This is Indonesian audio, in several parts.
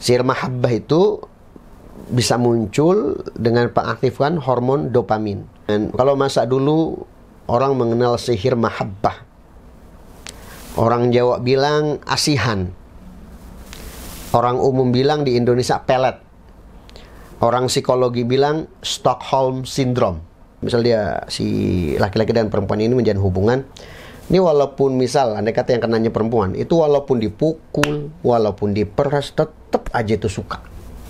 Sihir mahabbah itu bisa muncul dengan pengaktifkan hormon dopamin. Dan kalau masa dulu orang mengenal sihir mahabbah, orang Jawa bilang asihan, orang umum bilang di Indonesia pelet, orang psikologi bilang Stockholm Syndrome. Misal dia si laki-laki dan perempuan ini menjalin hubungan, ini walaupun misal andai kata yang kenanya perempuan, itu walaupun dipukul, walaupun diperas, tetap aja itu suka.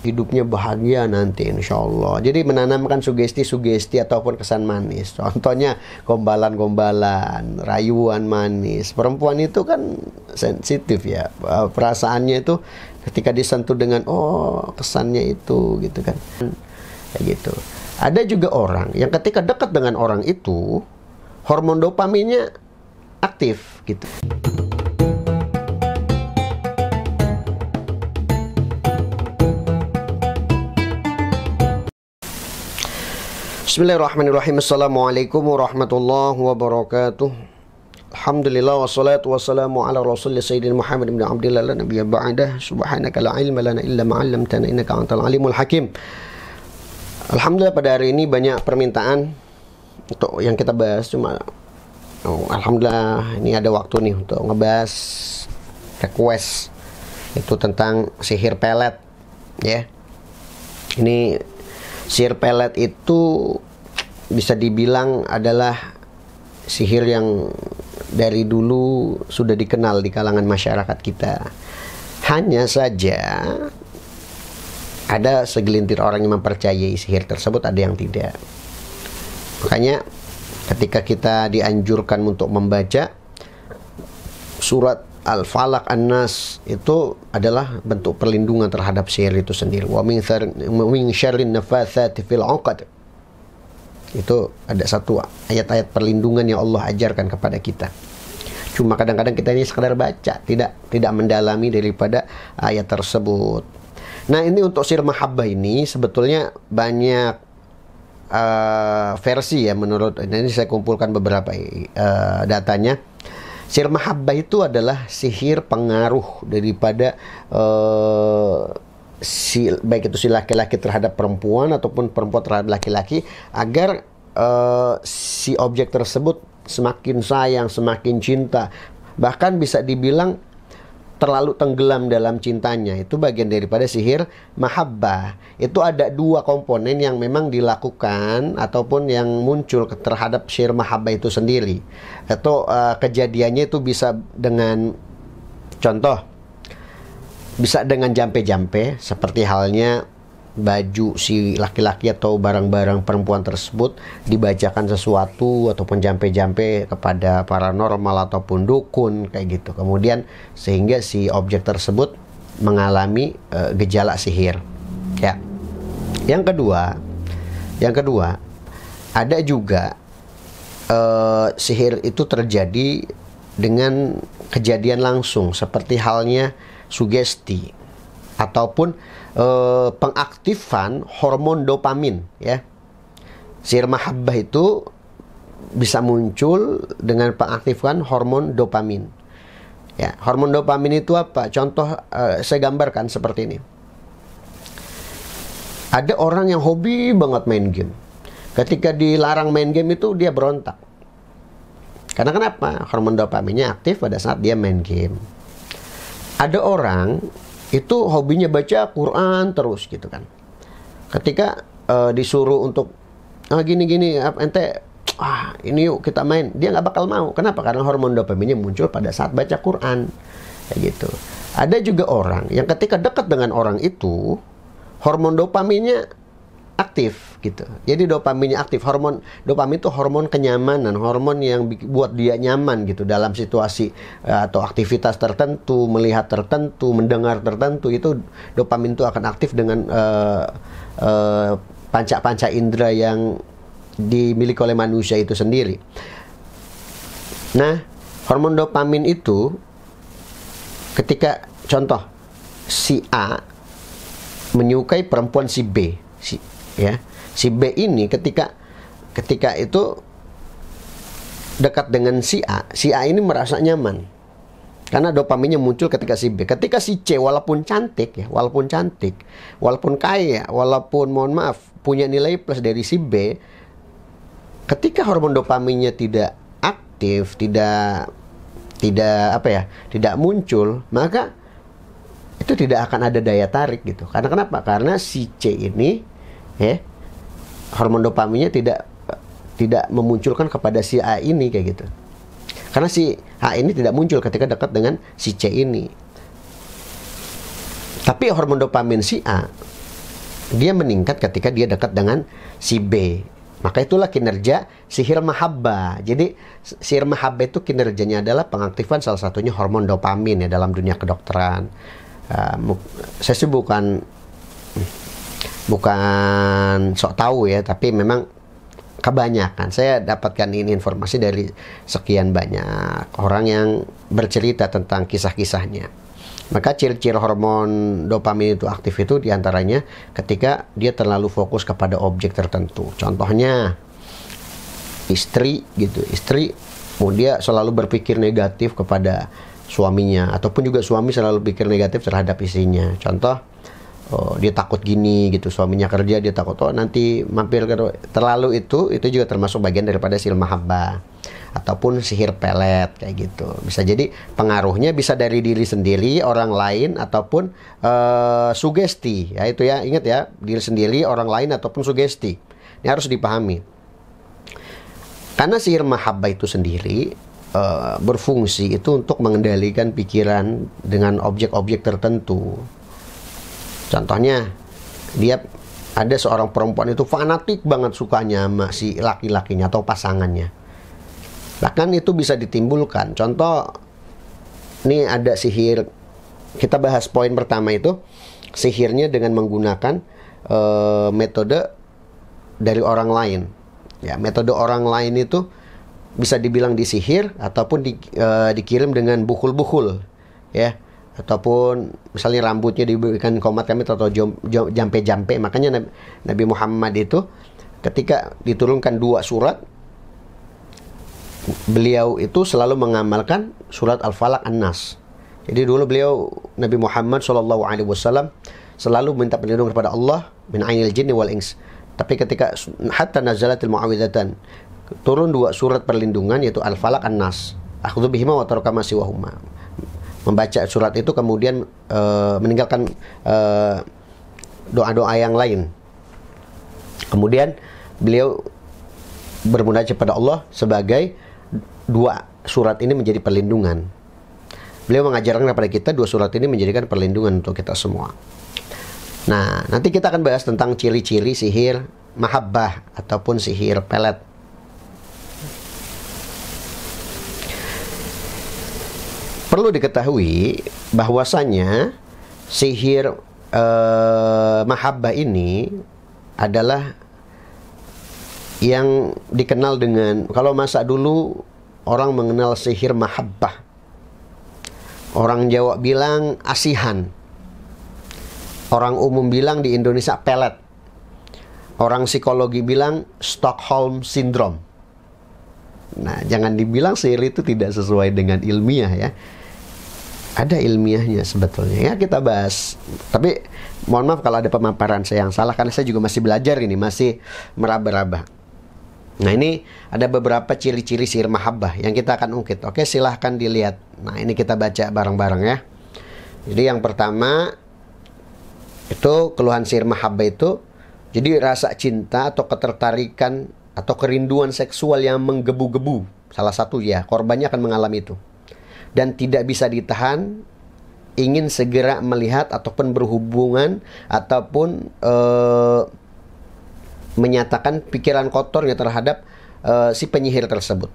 Hidupnya bahagia nanti insya Allah. Jadi menanamkan sugesti-sugesti ataupun kesan manis. Contohnya gombalan-gombalan, rayuan manis. Perempuan itu kan sensitif ya, perasaannya itu ketika disentuh dengan kesannya itu gitu kan, kayak gitu. Ada juga orang yang ketika dekat dengan orang itu hormon dopaminnya aktif gitu. Bismillahirrahmanirrahim. Assalamualaikum warahmatullahi wabarakatuh. Alhamdulillah wassalatu wassalamu ala rasulillah sayyidina Muhammad ibn Abdillah la nabiyya ba'dah. Subhanaka la ilma lana illa ma 'allamtana innaka antal alimul hakim. Alhamdulillah pada hari ini banyak permintaan untuk yang kita bahas. Alhamdulillah ini ada waktu nih untuk ngebahas request itu tentang sihir pelet ya. Ini sihir pelet itu bisa dibilang adalah sihir yang dari dulu sudah dikenal di kalangan masyarakat kita. Hanya saja ada segelintir orang yang mempercayai sihir tersebut, ada yang tidak. Makanya ketika kita dianjurkan untuk membaca surat Al-Falaq An-Nas, itu adalah bentuk perlindungan terhadap sihir itu sendiri. Wa min syarrin nafatsati fil 'uqad. Itu ada satu ayat-ayat perlindungan yang Allah ajarkan kepada kita. Cuma kadang-kadang kita ini sekadar baca, tidak mendalami daripada ayat tersebut. Nah, ini untuk sihir mahabbah ini sebetulnya banyak versi ya menurut ini saya kumpulkan beberapa datanya. Sihir mahabbah itu adalah sihir pengaruh daripada baik itu si laki-laki terhadap perempuan ataupun perempuan terhadap laki-laki, agar si objek tersebut semakin sayang, semakin cinta, bahkan bisa dibilang terlalu tenggelam dalam cintanya. Itu bagian daripada sihir mahabbah. Itu ada dua komponen yang memang dilakukan ataupun yang muncul terhadap sihir mahabbah itu sendiri. Atau kejadiannya itu bisa dengan, contoh, bisa dengan jampe-jampe, seperti halnya baju si laki-laki atau barang-barang perempuan tersebut dibacakan sesuatu ataupun jampe-jampe kepada paranormal ataupun dukun kayak gitu. Kemudian sehingga si objek tersebut mengalami gejala sihir. Ya. Yang kedua, ada juga sihir itu terjadi dengan kejadian langsung, seperti halnya sugesti ataupun pengaktifan hormon dopamin ya. Sihir mahabbah itu bisa muncul dengan pengaktifan hormon dopamin. Ya, hormon dopamin itu apa? Contoh saya gambarkan seperti ini. Ada orang yang hobi banget main game. Ketika dilarang main game itu dia berontak. Karena kenapa? Hormon dopaminnya aktif pada saat dia main game. Ada orang itu hobinya baca Quran terus gitu kan. Ketika disuruh untuk gini-gini ente ini yuk kita main, dia nggak bakal mau. Kenapa? Karena hormon dopaminnya muncul pada saat baca Quran kayak gitu. Ada juga orang yang ketika dekat dengan orang itu hormon dopaminnya aktif gitu. Jadi dopaminnya aktif. Hormon dopamin itu hormon kenyamanan, hormon yang buat dia nyaman gitu dalam situasi atau aktivitas tertentu, melihat tertentu, mendengar tertentu. Itu dopamin itu akan aktif dengan panca-panca indera yang dimiliki oleh manusia itu sendiri. Nah, hormon dopamin itu ketika contoh si A menyukai perempuan si B, si B ini ketika itu dekat dengan si A ini merasa nyaman. Karena dopaminnya muncul ketika si B. Ketika si C walaupun cantik ya, walaupun kaya, walaupun mohon maaf punya nilai plus dari si B, ketika hormon dopaminnya tidak aktif, tidak muncul, maka itu tidak akan ada daya tarik gitu. Karena kenapa? Karena si C ini hormon dopaminnya tidak memunculkan kepada si A ini kayak gitu. Karena si A ini tidak muncul ketika dekat dengan si C ini. Tapi hormon dopamin si A, dia meningkat ketika dia dekat dengan si B. Maka itulah kinerja sihir mahabbah. Jadi sihir mahabbah itu kinerjanya adalah pengaktifan salah satunya hormon dopamin ya dalam dunia kedokteran. Saya sih bukan sok tahu ya, tapi memang kebanyakan saya dapatkan ini informasi dari sekian banyak orang yang bercerita tentang kisah-kisahnya. Maka ciri-ciri hormon dopamin itu aktif itu diantaranya ketika dia terlalu fokus kepada objek tertentu. Contohnya istri gitu, dia selalu berpikir negatif kepada suaminya, ataupun juga suami selalu berpikir negatif terhadap istrinya. Contoh, dia takut gini gitu, suaminya kerja dia takut nanti mampir ke, terlalu itu juga termasuk bagian daripada sihir mahabbah ataupun sihir pelet kayak gitu. Bisa jadi pengaruhnya bisa dari diri sendiri, orang lain, ataupun sugesti ya. Itu ya, ingat ya, diri sendiri, orang lain, ataupun sugesti. Ini harus dipahami. Karena sihir mahabbah itu sendiri berfungsi itu untuk mengendalikan pikiran dengan objek-objek tertentu. Contohnya, dia ada seorang perempuan itu fanatik banget sukanya sama si laki-lakinya atau pasangannya. Bahkan itu bisa ditimbulkan. Contoh, ini ada sihir. Kita bahas poin pertama itu, sihirnya dengan menggunakan metode dari orang lain. Ya, metode orang lain itu bisa dibilang disihir ataupun dikirim dengan bukhul-bukhul, ya. Ataupun misalnya rambutnya diberikan komat kami atau jampe-jampe. Makanya Nabi Muhammad itu ketika diturunkan 2 surat, beliau itu selalu mengamalkan surat Al-Falaq An-Nas. Jadi dulu beliau, Nabi Muhammad SAW, selalu minta perlindungan kepada Allah min ainil jinni wal ins. Tapi ketika hatta nazalatil muawwidatan, turun 2 surat perlindungan, yaitu Al-Falaq An-Nas. Akhdhu bihima wa taraka ma siwahuma. Membaca surat itu kemudian meninggalkan doa-doa yang lain. Kemudian beliau bermunajat pada Allah sebagai 2 surat ini menjadi perlindungan. Beliau mengajarkan kepada kita 2 surat ini menjadikan perlindungan untuk kita semua. Nah, nanti kita akan bahas tentang ciri-ciri sihir mahabbah ataupun sihir pelet. Perlu diketahui bahwasanya sihir mahabbah ini adalah yang dikenal dengan, kalau masa dulu orang mengenal sihir mahabbah, orang Jawa bilang asihan, orang umum bilang di Indonesia pelet, orang psikologi bilang Stockholm Syndrome. Nah, jangan dibilang sihir itu tidak sesuai dengan ilmiah ya. Ada ilmiahnya sebetulnya ya, kita bahas. Tapi mohon maaf kalau ada pemaparan saya yang salah, karena saya juga masih belajar ini, masih meraba-raba. Nah, ini ada beberapa ciri-ciri sihir mahabbah yang kita akan ungkit. Oke, silahkan dilihat. Nah, ini kita baca bareng-bareng ya. Jadi yang pertama itu keluhan sihir mahabbah itu, jadi rasa cinta atau ketertarikan atau kerinduan seksual yang menggebu-gebu. Salah satu ya, korbannya akan mengalami itu. Dan tidak bisa ditahan, ingin segera melihat ataupun berhubungan ataupun menyatakan pikiran kotornya terhadap si penyihir tersebut.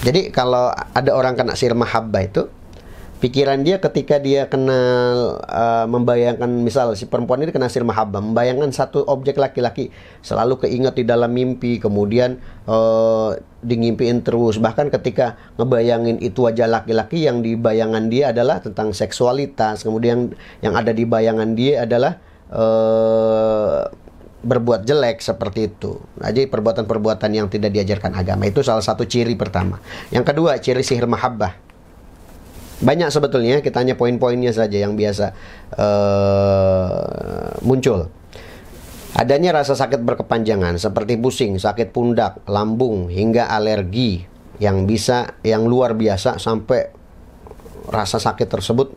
Jadi kalau ada orang kena sihir mahabbah itu, pikiran dia ketika dia kenal membayangkan, misal si perempuan ini kena sihir mahabbah, membayangkan satu objek laki-laki, selalu keinget di dalam mimpi, kemudian ngimpiin terus. Bahkan ketika ngebayangin itu wajah laki-laki, yang di bayangan dia adalah tentang seksualitas, kemudian yang ada di bayangan dia adalah berbuat jelek seperti itu. Jadi perbuatan-perbuatan yang tidak diajarkan agama itu salah satu ciri pertama. Yang kedua, ciri sihir mahabbah. Banyak sebetulnya, kita hanya poin-poinnya saja yang biasa muncul. Adanya rasa sakit berkepanjangan seperti pusing, sakit pundak, lambung, hingga alergi yang luar biasa sampai rasa sakit tersebut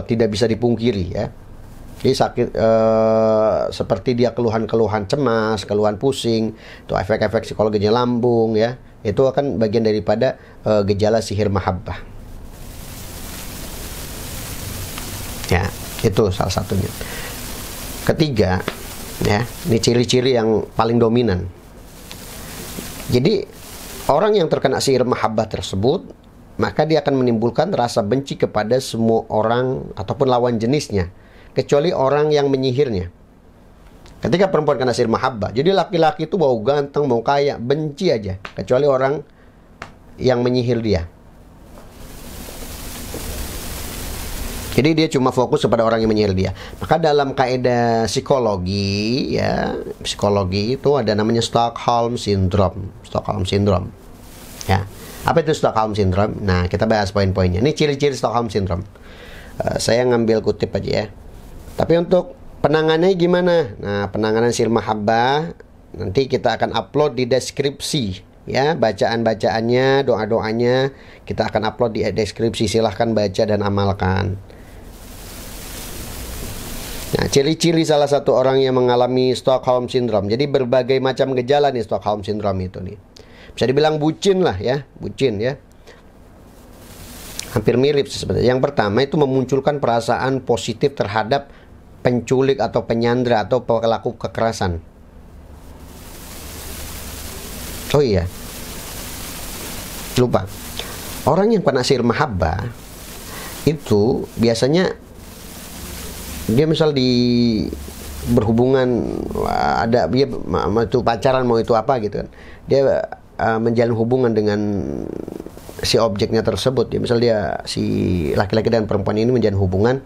tidak bisa dipungkiri ya. Jadi sakit seperti dia keluhan-keluhan cemas, keluhan pusing, itu efek-efek psikologinya lambung ya. Itu akan bagian daripada gejala sihir mahabbah. Ya, itu salah satunya. Ketiga, ya, ini ciri-ciri yang paling dominan. Jadi, orang yang terkena sihir mahabbah tersebut, maka dia akan menimbulkan rasa benci kepada semua orang ataupun lawan jenisnya, kecuali orang yang menyihirnya. Ketika perempuan kena sihir mahabbah, jadi laki-laki itu mau ganteng, mau kaya, benci aja, kecuali orang yang menyihir dia. Jadi dia cuma fokus kepada orang yang menyihir dia. Maka dalam kaidah psikologi, ya, psikologi itu ada namanya Stockholm Syndrome. Stockholm Syndrome. Ya. Apa itu Stockholm Syndrome? Nah, kita bahas poin-poinnya. Ini ciri-ciri Stockholm Syndrome. Saya ngambil kutip aja ya. Tapi untuk penanganannya gimana? Nah, penanganan sihir mahabbah nanti kita akan upload di deskripsi. Ya, bacaan-bacaannya, doa-doanya kita akan upload di deskripsi. Silahkan baca dan amalkan. Nah, ciri-ciri salah satu orang yang mengalami Stockholm Syndrome. Jadi berbagai macam gejala nih Stockholm Syndrome itu nih. Bisa dibilang bucin lah ya, bucin ya. Hampir mirip sebenarnya. Yang pertama itu memunculkan perasaan positif terhadap penculik atau penyandra atau pelaku kekerasan. Oh iya, lupa. Orang yang kena sihir mahabbah itu biasanya dia misal berhubungan, ada dia itu pacaran mau itu apa gitu kan, dia menjalin hubungan dengan si objeknya tersebut. Dia misal dia si laki-laki dan perempuan ini menjalin hubungan.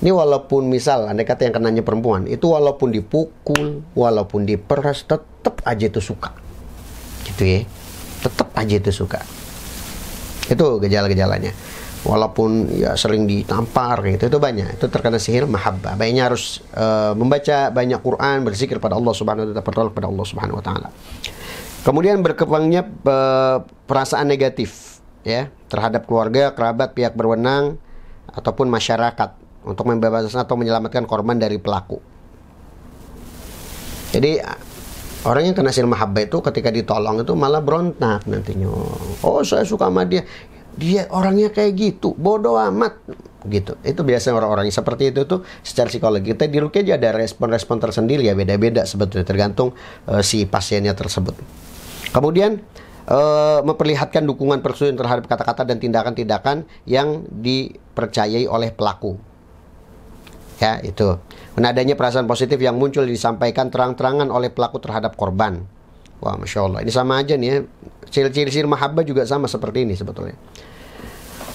Ini walaupun misal andai kata yang kenanya perempuan itu walaupun dipukul, walaupun diperas, tetap aja itu suka. Gitu ya. Tetap aja itu suka. Itu gejala-gejalanya. Walaupun ya sering ditampar gitu, itu banyak. Itu terkena sihir mahabbah. Baiknya harus membaca banyak Quran, berzikir pada Allah Subhanahu wa taala, bertawakal pada Allah Subhanahu wa taala. Kemudian berkembangnya perasaan negatif ya terhadap keluarga, kerabat, pihak berwenang ataupun masyarakat untuk membebaskan atau menyelamatkan korban dari pelaku. Jadi orang yang kena sihir mahabbah itu ketika ditolong itu malah berontak nantinya. Oh, saya suka sama dia. Dia orangnya kayak gitu, bodoh amat gitu. Itu biasanya orang-orang yang seperti itu tuh secara psikologi. Kita di ruqyah aja ada respon-respon tersendiri ya, beda-beda sebetulnya tergantung si pasiennya tersebut. Kemudian memperlihatkan dukungan persetujuan terhadap kata-kata dan tindakan-tindakan yang dipercayai oleh pelaku. Ya, itu. Nah, adanya perasaan positif yang muncul disampaikan terang-terangan oleh pelaku terhadap korban. Wah, Masya Allah. Ini sama aja nih ya. Ciri-ciri sihir mahabbah juga sama seperti ini sebetulnya.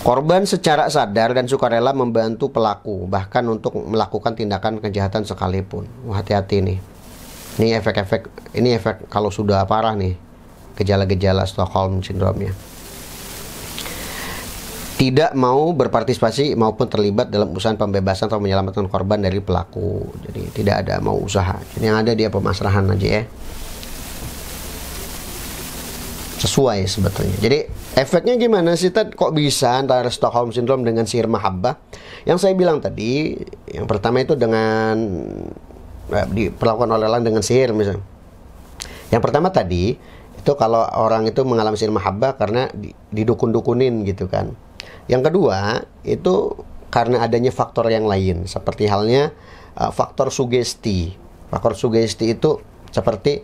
Korban secara sadar dan sukarela membantu pelaku, bahkan untuk melakukan tindakan kejahatan sekalipun. Wah, hati-hati nih. Ini efek kalau sudah parah nih. Gejala-gejala Stockholm Syndrome-nya. Tidak mau berpartisipasi maupun terlibat dalam usaha pembebasan atau menyelamatkan korban dari pelaku. Jadi tidak ada mau usaha. Jadi yang ada dia pemasrahan aja ya. Sesuai sebetulnya. Jadi efeknya gimana sih Tad? Kok bisa antara Stockholm Syndrome dengan sihir mahabbah? Yang saya bilang tadi, yang pertama itu dengan diperlakukan oleh orang dengan sihir misalnya. Yang pertama tadi itu kalau orang itu mengalami sihir mahabbah karena didukun-dukunin gitu kan. Yang kedua itu karena adanya faktor yang lain, seperti halnya faktor sugesti. Faktor sugesti itu seperti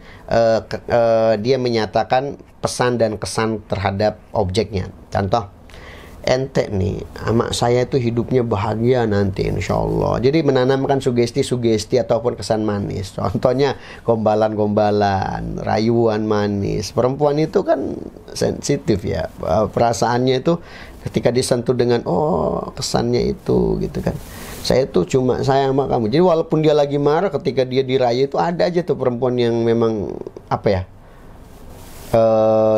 dia menyatakan pesan dan kesan terhadap objeknya. Contoh, ente nih, amak saya itu hidupnya bahagia nanti insya Allah. Jadi menanamkan sugesti-sugesti ataupun kesan manis. Contohnya gombalan-gombalan, rayuan manis. Perempuan itu kan sensitif ya, perasaannya itu ketika disentuh dengan kesannya itu gitu kan, saya tuh cuma sayang sama kamu. Jadi walaupun dia lagi marah, ketika dia diraya itu ada aja tuh perempuan yang memang apa ya,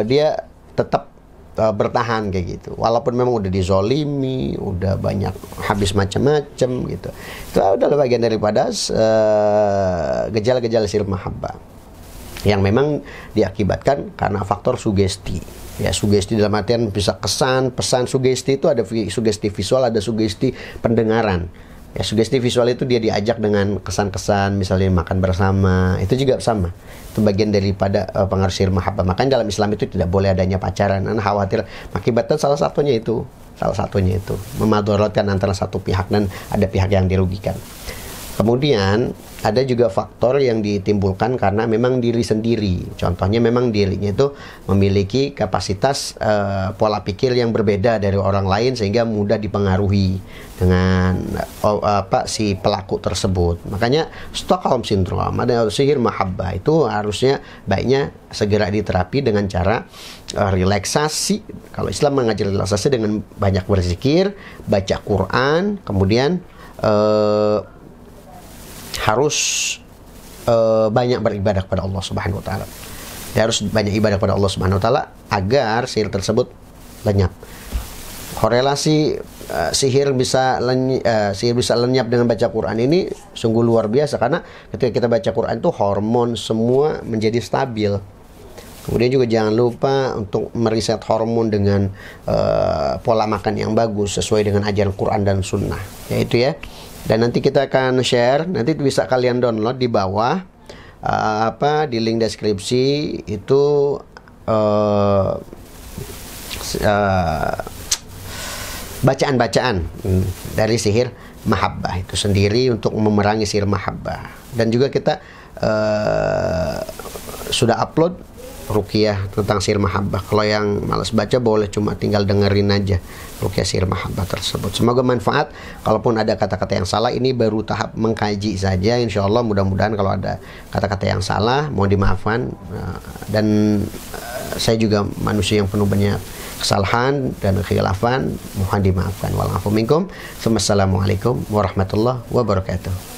dia tetap bertahan kayak gitu, walaupun memang udah dizolimi, udah banyak habis macam-macam gitu. Itu adalah bagian daripada gejala-gejala sirr mahabbah yang memang diakibatkan karena faktor sugesti. Ya, sugesti dalam artian bisa kesan, pesan. Sugesti itu ada sugesti visual, ada sugesti pendengaran. Ya, sugesti visual itu dia diajak dengan kesan-kesan, misalnya makan bersama, itu juga sama. Itu bagian daripada pengaruh sirr mahabbah. Makanya dalam Islam itu tidak boleh adanya pacaran. Karena khawatir mengakibatkan salah satunya itu memadharatkan antara satu pihak dan ada pihak yang dirugikan. Kemudian ada juga faktor yang ditimbulkan karena memang diri sendiri. Contohnya memang dirinya itu memiliki kapasitas pola pikir yang berbeda dari orang lain sehingga mudah dipengaruhi dengan si pelaku tersebut. Makanya Stockholm Syndrome, ada sihir mahabbah, itu harusnya baiknya segera diterapi dengan cara relaksasi. Kalau Islam mengajar relaksasi dengan banyak berzikir, baca Quran, kemudian harus banyak beribadah kepada Allah Subhanahu wa taala. Dia harus banyak ibadah kepada Allah Subhanahu wa taala agar sihir tersebut lenyap. Korelasi sihir bisa lenyap dengan baca Quran ini sungguh luar biasa, karena ketika kita baca Quran itu hormon semua menjadi stabil. Kemudian juga jangan lupa untuk meriset hormon dengan pola makan yang bagus sesuai dengan ajaran Quran dan Sunnah, yaitu ya. Dan nanti kita akan share, nanti bisa kalian download di bawah di link deskripsi itu bacaan-bacaan dari sihir mahabbah itu sendiri untuk memerangi sihir mahabbah. Dan juga kita sudah upload ruqyah tentang sihir mahabbah. Kalau yang malas baca boleh cuma tinggal dengerin aja ruqyah sihir mahabbah tersebut. Semoga manfaat. Kalaupun ada kata-kata yang salah, ini baru tahap mengkaji saja. Insya Allah mudah-mudahan kalau ada kata-kata yang salah mohon dimaafkan. Dan saya juga manusia yang penuh banyak kesalahan dan khilafan, mohon dimaafkan. Walafu minkum. Wassalamualaikum warahmatullahi wabarakatuh.